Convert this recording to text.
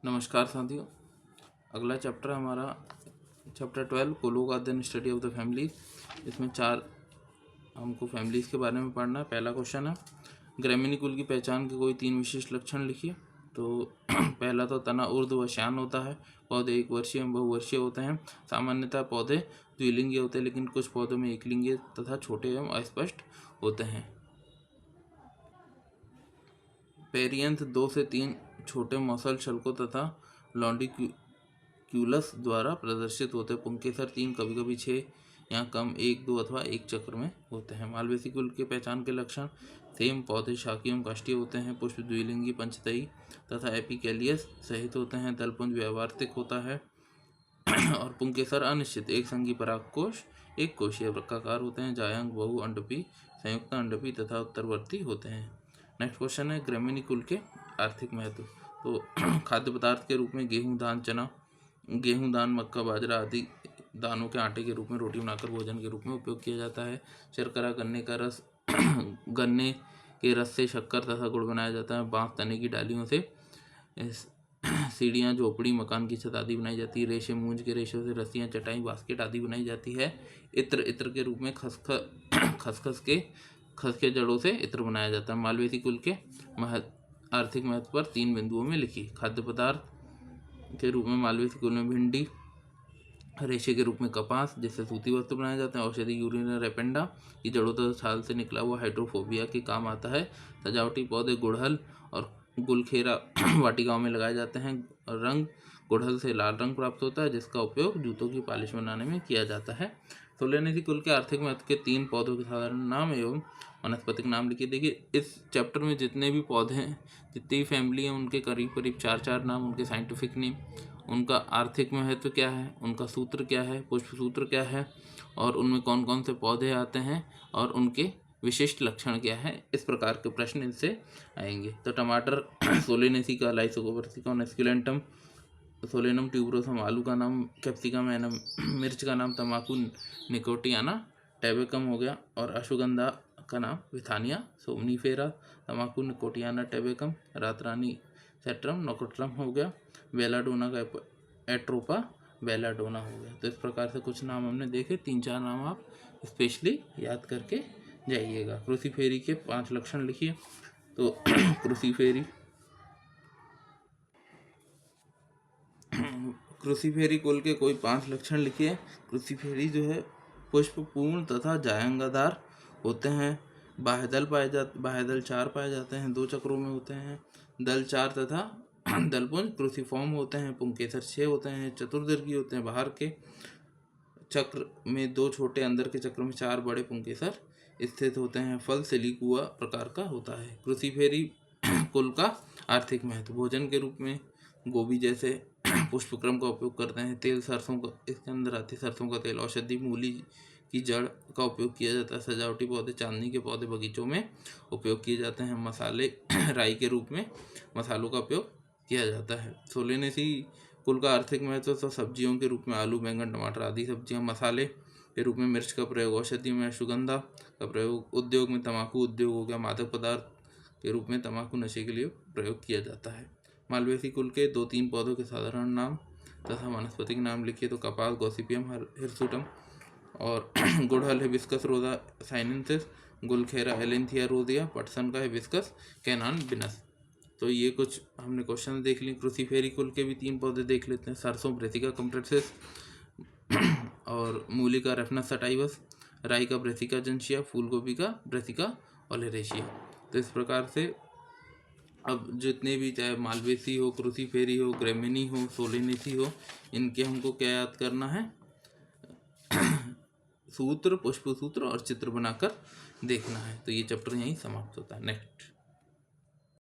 नमस्कार साथियों। अगला चैप्टर हमारा चैप्टर 12 कुलों का अध्ययन स्टडी ऑफ द फैमिली। इसमें 4 हमको फैमिलीज के बारे में पढ़ना है। पहला क्वेश्चन है ग्रामीणी कुल की पहचान के कोई 3 विशिष्ट लक्षण लिखिए। तो पहला तो तना ऊर्ध्व व श्यान होता है। पौधे एक वर्षीय एवं बहुवर्षीय होते हैं। सामान्यतः पौधे द्विलिंगीय होते हैं, लेकिन कुछ पौधों में एकलिंगीय तथा छोटे एवं अस्पष्ट होते हैं। पेरियंथ 2 से 3 छोटे मौसल शल्कों तथा लॉन्डिक्यूलस द्वारा प्रदर्शित होते हैं। पुंकेसर 3, कभी कभी 6 या कम 1, 2 अथवा 1 चक्र में होते हैं। मालवेसी कुल के पहचान के लक्षण सेम पौधे शाकीय एवं काष्ठीय होते हैं। पुष्प द्विलिंगी पंचतई तथा एपिकैलियस सहित होते हैं। दलपुंज व्यावार्तिक होता है और पुंकेसर अनिश्चित एक संघी परागकोश एक कोशीय वृत्ताकार होते हैं। जायंग बहु अंडपी संयुक्त अंडपी तथा उत्तरवर्ती होते हैं। नेक्स्ट क्वेश्चन है ग्रामीणी कुल के आर्थिक महत्व। तो खाद्य पदार्थ के रूप में गेहूं, धान, चना, गेहूं, धान, मक्का, बाजरा आदि दानों के आटे के रूप में रोटी बनाकर भोजन के रूप में उपयोग किया जाता है। शर्करा, गन्ने का रस गन्ने के रस से शक्कर तथा गुड़ बनाया जाता है। बांस, तने की डालियों से सीढ़ियाँ, झोपड़ी, मकान की छत आदि बनाई जाती है। रेशे, मूंज के रेशों से रस्सियाँ, चटाई, बास्केट आदि बनाई जाती है। इत्र के रूप में खस के जड़ों से इत्र बनाया जाता है। मालवेसी कुल के आर्थिक महत्व पर 3 बिंदुओं में लिखी। खाद्य पदार्थ के रूप में मालवेसी कुल में भिंडी, रेशे के रूप में कपास जिससे सूती वस्त्र बनाए जाते हैं। औषधि यूरिनर एपेंडा की जड़ों तथा छाल से निकला हुआ हाइड्रोफोबिया के काम आता है। सजावटी पौधे गुड़हल और गुलखेरा वाटिकाओं में लगाए जाते हैं। रंग गुड़हल से लाल रंग प्राप्त होता है जिसका उपयोग जूतों की पॉलिश बनाने में किया जाता है। सोलेनेसी कुल के आर्थिक महत्व के 3 पौधों के साधारण नाम एवं वनस्पतिक नाम लिखिए। देखिए इस चैप्टर में जितने भी पौधे हैं, जितनी भी फैमिली हैं, उनके करीब करीब 4 नाम, उनके साइंटिफिक नेम, उनका आर्थिक महत्व क्या है, उनका सूत्र क्या है, पुष्प सूत्र क्या है और उनमें कौन कौन से पौधे आते हैं और उनके विशिष्ट लक्षण क्या है, इस प्रकार के प्रश्न इनसे आएंगे। तो टमाटर सोलेनेसी का, लाइसोकोवर्सिका एस्कुलेंटम, सोलेनम ट्यूबरोसम, आलू का नाम कैप्सिकम एनम, मिर्च का नाम तम्बाकू निकोटियाना टेबेकम हो गया और अश्वगंधा का नाम विथानिया सोमनीफेरा, तम्बाकू निकोटियाना टेबेकम, रातरानी सेट्रम नोकोट्रम हो गया। बेलाडोना का एट्रोपा बेलाडोना हो गया। तो इस प्रकार से कुछ नाम हमने देखे। 3-4 नाम आप स्पेशली याद करके जाइएगा। क्रूसीफेरी के 5 लक्षण लिखिए। तो क्रूसीफेरी कुल के कोई 5 लक्षण लिखिए। क्रूसीफेरी जो है पुष्प पूर्ण तथा जायंगाधार होते हैं। बाह्यदल 4 पाए जाते हैं, 2 चक्रों में होते हैं। दल 4 तथा दलपुंज क्रूसीफॉर्म होते हैं। पुंकेसर 6 होते हैं, चतुर्दर्गी होते हैं। बाहर के चक्र में 2 छोटे, अंदर के चक्र में 4 बड़े पुंकेसर स्थित होते हैं। फल सिलिकुआ प्रकार का होता है। क्रूसीफेरी कुल का आर्थिक महत्व भोजन के रूप में गोभी जैसे पुष्पक्रम का उपयोग करते हैं। तेल सरसों का, इसके अंदर आती सरसों का तेल। औषधि मूली की जड़ का उपयोग किया जाता है। सजावटी पौधे, चांदनी के पौधे बगीचों में उपयोग किए जाते हैं। मसाले राई के रूप में मसालों का उपयोग किया जाता है। सोलेनेसी कुल का आर्थिक महत्व तो सब्जियों के रूप में आलू, बैंगन, टमाटर आदि सब्जियां। मसाले के रूप में मिर्च का प्रयोग। औषधियों में अश्वगंधा का प्रयोग। उद्योग में तम्बाकू उद्योग हो गया। मादक पदार्थ के रूप में तम्बाकू नशे के लिए प्रयोग किया जाता है। मालवेसी कुल के 2-3 पौधों के साधारण नाम तथा वनस्पतिक नाम लिखिए। तो कपास गॉसिपियम हिरसुटम और गुड़हल हिबिस्कस रोजा साइनेंसिस, गुलखेरा एलेंथिया रोजिया, पटसन का हिबिस्कस कैनान बिनस। तो ये कुछ हमने क्वेश्चन देख लिए। क्रूसीफेरी कुल के भी 3 पौधे देख लेते हैं। सरसों ब्रेसिका कम्प्रेसिस और मूली का रेफनस सटाइवस, राई का ब्रेसिका जेंशिया, फूलगोभी का ब्रेसिका ओलेरेशिया। तो इस प्रकार से अब जितने भी, चाहे मालवेसी हो, क्रूसीफेरी हो, ग्रामीणी हो, सोलेनेसी हो, इनके हमको क्या याद करना है, सूत्र, पुष्प सूत्र और चित्र बनाकर देखना है। तो ये चैप्टर यहीं समाप्त होता है। नेक्स्ट।